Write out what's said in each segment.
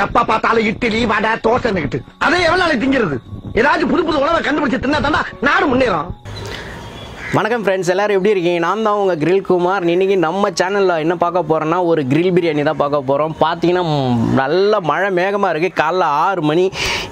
எப்ப பார்த்தாலும் இட்லி வடை தோசைன்னுகிட்டு அதை எவ்வளவு நாளைக்கு திங்கிறது? ஏதாச்சும் புது புது உணவை கண்டுபிடிச்சு தின்னா தானே நாடு முன்னேறும். வணக்கம் ஃப்ரெண்ட்ஸ், எல்லோரும் எப்படி இருக்கீங்க? நான் தான் உங்கள் கிரில் குமார். இன்றைக்கி நம்ம சேனலில் என்ன பார்க்க போகிறோன்னா ஒரு கிரில் பிரியாணி தான் பார்க்க போகிறோம். பார்த்தீங்கன்னா நல்ல மழை மேகமாக இருக்குது. காலைல 6 மணி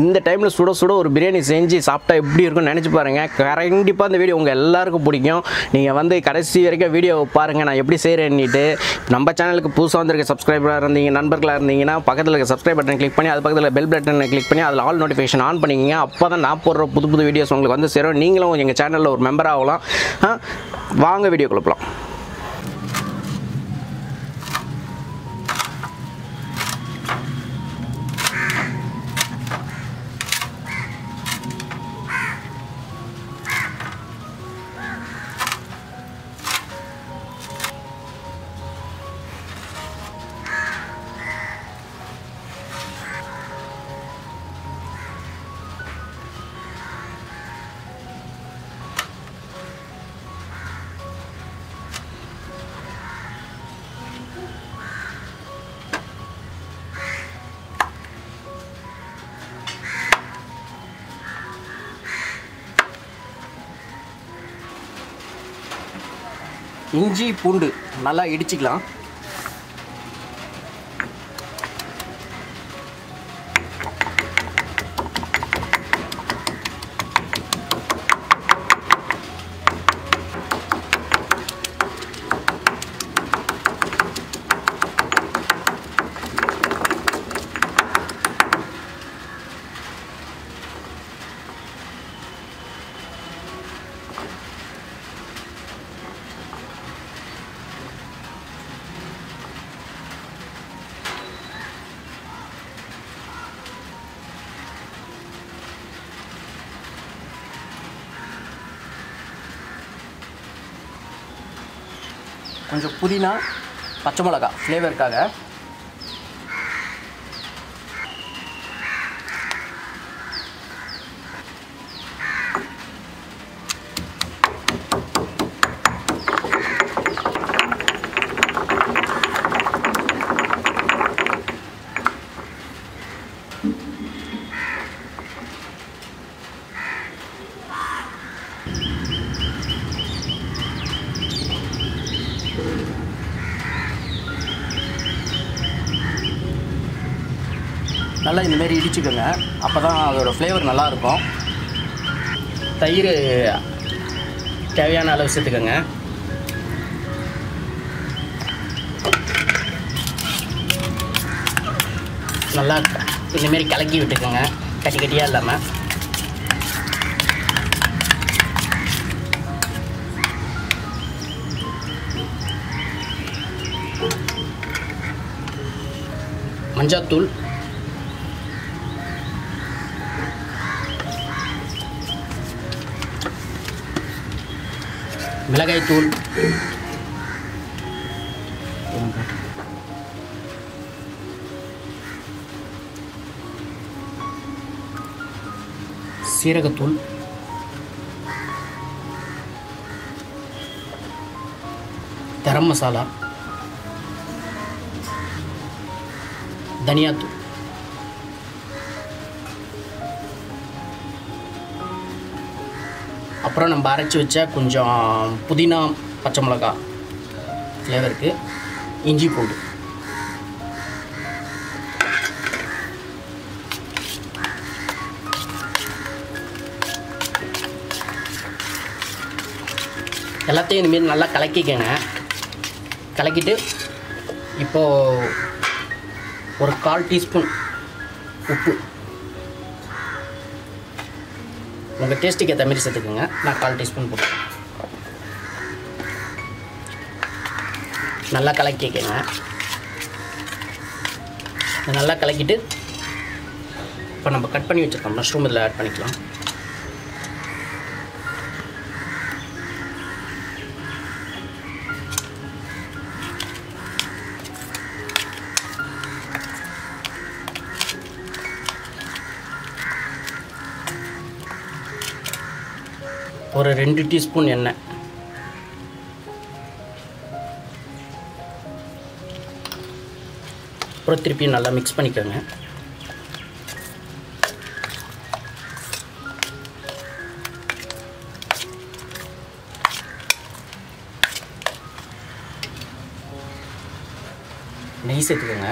இந்த டைமில் சுட சுட ஒரு பிரியாணி செஞ்சு சாப்பிட்டா எப்படி இருக்கும்னு நினச்சி பாருங்கள். கண்டிப்பாக இந்த வீடியோ உங்கள் எல்லாருக்கும் பிடிக்கும். நீங்கள் வந்து கடைசி வரைக்கும் வீடியோ பாருங்கள், நான் எப்படி செய்கிறேன்னிட்டு. நம்ம சேனலுக்கு புதுசாக வந்திருக்க சப்ஸ்கிரைபராக இருந்தீங்க, நண்பர்களாக இருந்தீங்கன்னா பக்கத்தில் இருக்க சப்ஸ்கிரைப் பட்டன் கிளிக் பண்ணி அது பக்கத்தில் பெல் பட்டனை கிளிக் பண்ணி அதில் ஆல் நோட்டிஃபிகேஷன் ஆன் பண்ணிக்கிங்க. அப்போ தான் நான் போடுற புது புது வீடியோஸ் உங்களுக்கு வந்து சேரும். நீங்களும் எங்கள் சேனலில் ஒரு மெம்பர் ஆகலாம். வாங்க வீடியோக்குள்ள போலாம். இஞ்சி பூண்டு நல்லா இடிச்சிக்கலாம். கொஞ்சம் புதினா, பச்சை மிளகா ஃப்ளேவருக்காக. நல்லா இந்தமாரி இடிச்சுக்கோங்க, அப்போ தான் அதோடய ஃப்ளேவர் நல்லாயிருக்கும். தயிர் தேவையான அளவு சேர்த்துக்கோங்க. நல்லா இந்தமாரி கலக்கி விட்டுக்கோங்க, கட்டி கட்டியாக இல்லாமல். மஞ்சள்தூள், மிளகாய்த்தூள், சீரகத்தூள், கரம் மசாலா, தனியாத்தூள், அப்புறம் நம்ம அரைச்சி வச்ச கொஞ்சம் புதினா, பச்சை மிளகா ஃப்ளேவருக்கு, இஞ்சி பூண்டு. எல்லாத்தையும் இனிமேல் நல்லா கலக்கிக்கங்க. கலக்கிட்டு இப்போது ஒரு 1/4 டீஸ்பூன் உப்பு உங்கள் டேஸ்ட்டுக்கு ஏற்ற மாதிரி சேர்த்துக்கோங்க. நான் 1/4 டீஸ்பூன் போட்டேன். நல்லா கலக்கிக்கங்க. நல்லா கலக்கிட்டு இப்போ நம்ம கட் பண்ணி வச்சுருக்கோம் மஷ்ரூம் இதில் ஆட் பண்ணிக்கலாம். ஒரு 2 டீஸ்பூன் எண்ணெய், அப்புறம் திருப்பி நல்லா மிக்ஸ் பண்ணிக்கோங்க. நெய் சேர்த்துக்கோங்க.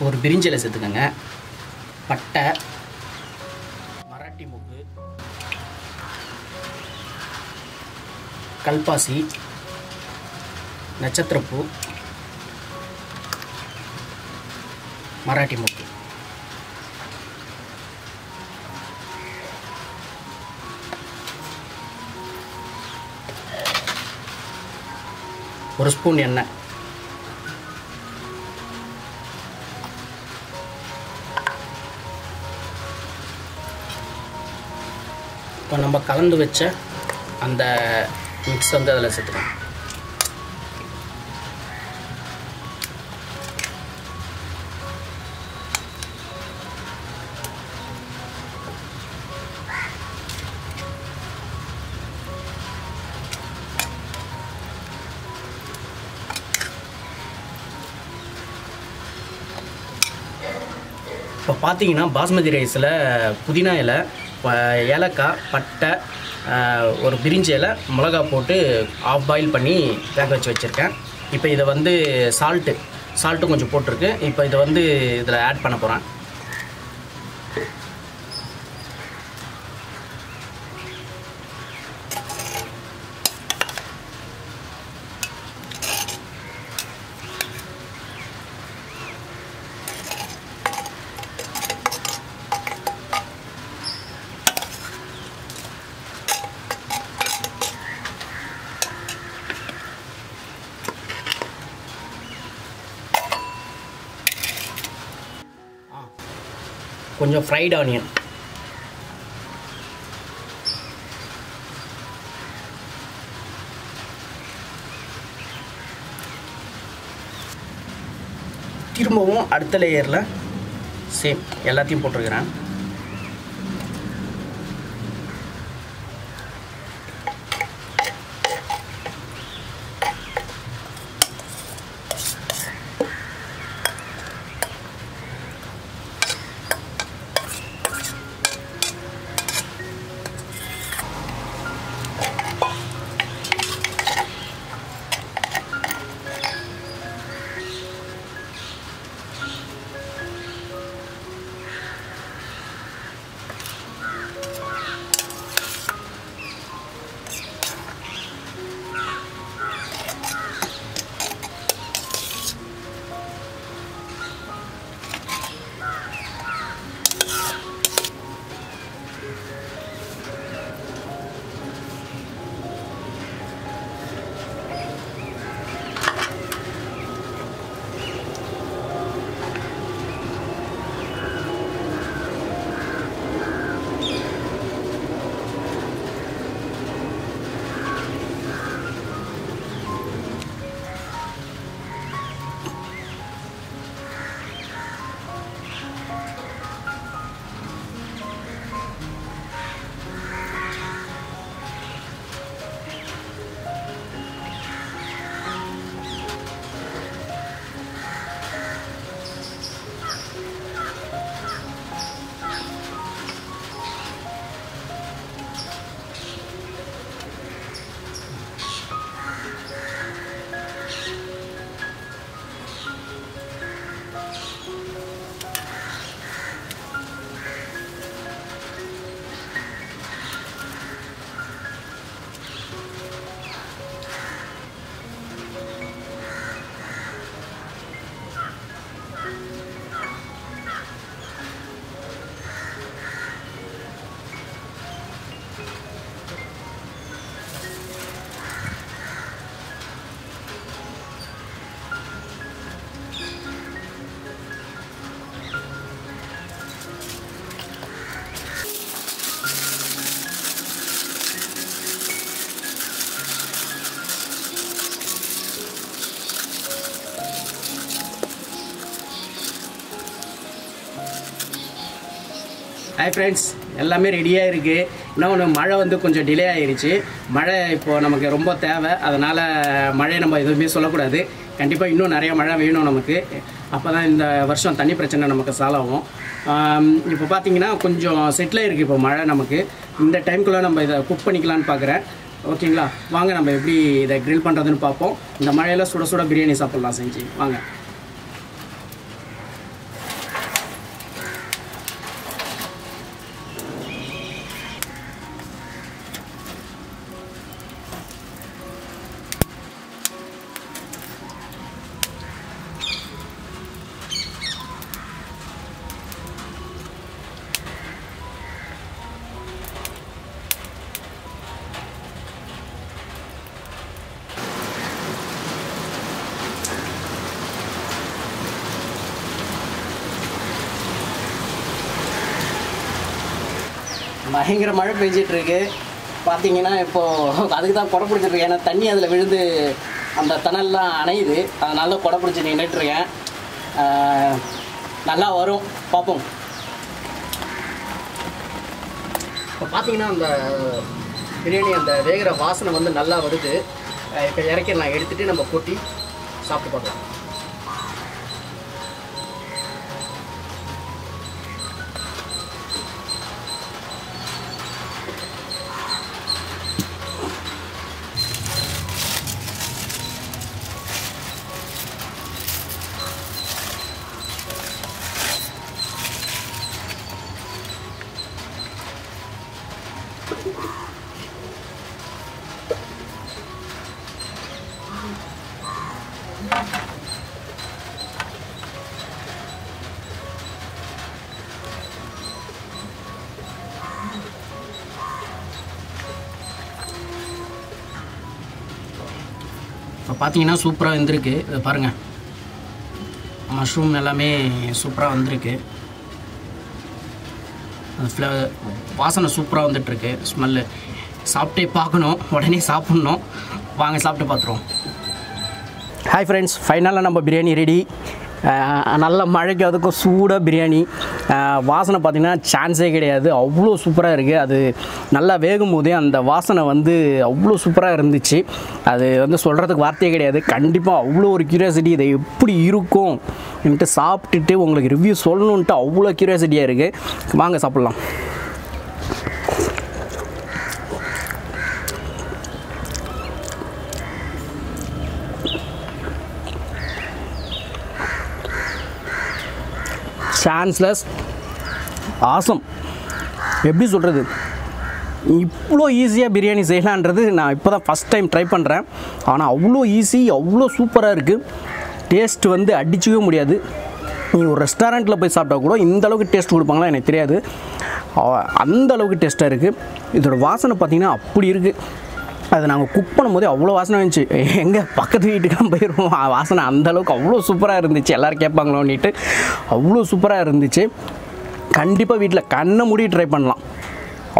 ஒரு பிரிஞ்சி இலை சேர்த்துக்கோங்க. பட்டை, மராட்டி மூக்கு, கல்பாசி, நட்சத்திரப்பூ, மராட்டி மூக்கு. ஒரு ஸ்பூன் எண்ணெய். இப்போ நம்ம கலந்து வச்ச அந்த மிக்ஸ் வந்து அதில் சேர்த்துக்கலாம். இப்போ பார்த்தீங்கன்னா பாஸ்மதி ரைஸில் புதினா இலை, ஏலக்காய், பட்டை, ஒரு பிரிஞ்சி இலை, மிளகா போட்டு ஆஃப் பாயில் பண்ணி வேக வச்சு வச்சுருக்கேன். இப்போ இதை வந்து சால்ட்டும் கொஞ்சம் போட்டிருக்கு. இப்போ இதை வந்து இதில் ஆட் பண்ண போகிறேன். கொஞ்சம் ஃப்ரைட் ஆனியன், திரும்பவும் அடுத்த லேயரில் சேம் எல்லாத்தையும் போட்டிருக்கிறேன். ஹாய் ஃப்ரெண்ட்ஸ், எல்லாமே ரெடியாக இருக்குது. இன்னொன்று மழை வந்து கொஞ்சம் டிலே ஆகிருச்சு. மழை இப்போது நமக்கு ரொம்ப தேவை. அதனால் மழையை நம்ம எதுவுமே சொல்லக்கூடாது. கண்டிப்பாக இன்னும் நிறைய மழை வேணும் நமக்கு. அப்போ தான் இந்த வருஷம் தண்ணி பிரச்சனை நமக்கு சால்வ் ஆகும். இப்போ பார்த்தீங்கன்னா கொஞ்சம் செட்டில் இருக்குது இப்போ மழை நமக்கு. இந்த டைம்குள்ளே நம்ம இதை குக் பண்ணிக்கலான்னு பார்க்குறேன். ஓகேங்களா, வாங்க நம்ம எப்படி இதை க்ரில் பண்ணுறதுன்னு பார்ப்போம். இந்த மழையில் சுட சுட பிரியாணி சாப்பிட்லாம் செஞ்சு. வாங்க. பயங்கர மழை பெஞ்சிட்ருக்கு. பார்த்தீங்கன்னா இப்போது அதுக்கு தான் கொடை பிடிச்சிட்ருக்கேன். ஏன்னா தண்ணி அதில் விழுந்து அந்த தணல்லாம் அணையுது. அதனால கொடை பிடிச்சி நின்றுட்டுருக்கேன். நல்லா வரும், பார்ப்போம். இப்போ பார்த்தீங்கன்னா அந்த பிரியாணி அந்த வேகிற வாசனை வந்து நல்லா வருது. இப்போ இறக்கிடலாம். எடுத்துகிட்டு நம்ம கொட்டி சாப்பிட்டு பார்க்கலாம். இப்போ பார்த்தீங்கன்னா சூப்பராக வந்திருக்கு. இது பாருங்கள், மஷ்ரூம் எல்லாமே சூப்பராக வந்திருக்கு. அந்த வாசனை சூப்பராக வந்துட்டுருக்கு. ஸ்மெல்லு சாப்பிட்டே பார்க்கணும், உடனே சாப்பிட்ணும். வாங்க சாப்பிட்டு பார்த்துருவோம். ஹாய் ஃப்ரெண்ட்ஸ், ஃபைனலாக நம்ம பிரியாணி ரெடி. நல்ல மழைக்கு அதுக்கும் சூடாக பிரியாணி. வாசனை பார்த்திங்கன்னா சான்ஸே கிடையாது. அவ்வளோ சூப்பராக இருக்குது. அது நல்லா வேகும் போதே அந்த வாசனை வந்து அவ்வளோ சூப்பராக இருந்துச்சு. அது வந்து சொல்கிறதுக்கு வார்த்தையே கிடையாது. கண்டிப்பாக அவ்வளோ ஒரு க்யூரியாசிட்டி, இதை எப்படி இருக்கும் என்கிட்ட சாப்பிட்டுட்டு உங்களுக்கு ரிவ்யூ சொல்லணுன்ட்டு அவ்வளோ க்யூரியாசிட்டியாக இருக்குது. வாங்க சாப்பிட்லாம். Chanceless, awesome. எப்படி சொல்கிறது, இவ்வளோ ஈஸியாக பிரியாணி செய்யலான்றது நான் இப்போ தான் ஃபஸ்ட் டைம் ட்ரை பண்ணுறேன். ஆனால் அவ்வளோ ஈஸி, அவ்வளோ சூப்பராக இருக்குது. டேஸ்ட் வந்து அடிச்சிக்கவே முடியாது. நீங்கள் ஒரு ரெஸ்டாரண்ட்டில் போய் சாப்பிட்டா கூட இந்த அளவுக்கு டேஸ்ட் கொடுப்பாங்களா எனக்கு தெரியாது. அந்த அளவுக்கு டேஸ்ட்டாக இருக்குது. இதோட வாசனை பார்த்திங்கன்னா அப்படி இருக்குது. அது நாங்கள் குக் பண்ணும்போதே அவ்வளோ வாசனை இருந்துச்சு. எங்கள் பக்கத்து வீட்டுக்கெலாம் போயிடுவோம். வாசனை அந்தளவுக்கு அவ்வளோ சூப்பராக இருந்துச்சு. எல்லோரும் கேட்பாங்களோன்னிட்டு அவ்வளோ சூப்பராக இருந்துச்சு. கண்டிப்பாக வீட்டில் கண்ணை மூடி ட்ரை பண்ணலாம்.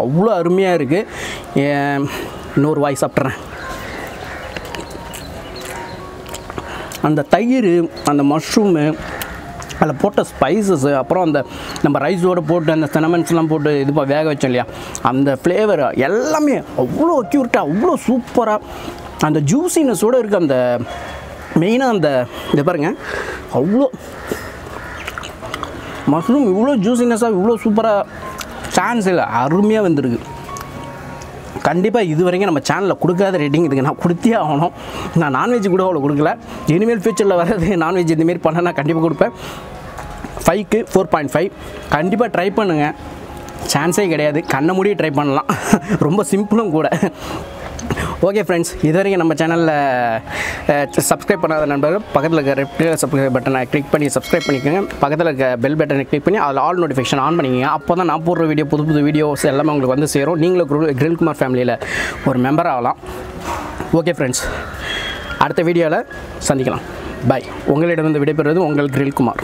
அவ்வளோ அருமையாக இருக்குது. இன்னொரு வாய் சாப்பிட்றேன். அந்த தயிர், அந்த மஷ்ரூமு, அதில் போட்ட ஸ்பைசஸ்ஸு, அப்புறம் அந்த நம்ம ரைஸோடு போட்டு அந்த சினமன்ஸ்லாம் போட்டு இது வேக வச்சோம் இல்லையா, அந்த ஃப்ளேவர் எல்லாமே அவ்வளோ அக்யூரேட்டாக, அவ்வளோ சூப்பராக, அந்த ஜூஸினஸோடு இருக்குது. அந்த மெயினாக அந்த இது பாருங்கள், அவ்வளோ மஷ்ரூம் இவ்வளோ ஜூஸினஸாக இவ்வளோ சூப்பராக சான்ஸ் இல்லை. அருமையாக வந்துருக்கு. கண்டிப்பாக இது வரைக்கும் நம்ம சேனலில் கொடுக்காத ரேட்டிங் இதுக்கு நான் கொடுத்தே ஆகணும். நான் நான்வெஜ் கூட அவ்வளோ கொடுக்கல. இனிமேல் ஃப்யூச்சரில் வர்றது நான்வெஜ் இதுமாரி பண்ண நான் கண்டிப்பாக கொடுப்பேன். 5க்கு 4.5 கண்டிப்பாக ட்ரை பண்ணுங்கள். சான்ஸே கிடையாது. கண்ணை மூடி ட்ரை பண்ணலாம். ரொம்ப சிம்பிளும் கூட. ஓகே ஃப்ரெண்ட்ஸ், இது வரைக்கும் நம்ம சேனலில் சப்ஸ்கிரைப் பண்ணாத நண்பர்கள் பக்கத்தில் இருக்க ரெட் சப்ஸ்கிரைப் பட்டனை கிளிக் பண்ணி சப்ஸ்கிரைப் பண்ணிக்கோங்க. பக்கத்தில் இருக்க பெல் பட்டனை கிளிக் பண்ணி அதில் ஆல் நோட்டிஃபிகேஷன் ஆன் பண்ணிக்கோங்க. அப்போ தான் நான் போடுற வீடியோ, புது புது வீடியோஸ் எல்லாமே உங்களுக்கு வந்து சேரும். நீங்களும் கிரில் குமார் ஃபேமிலியில் ஒரு மெம்பர் ஆகலாம். ஓகே ஃப்ரெண்ட்ஸ், அடுத்த வீடியோவில் சந்திக்கலாம். பாய். உங்களிடமிருந்து விடைபெறுவது உங்கள் கிரில் குமார்.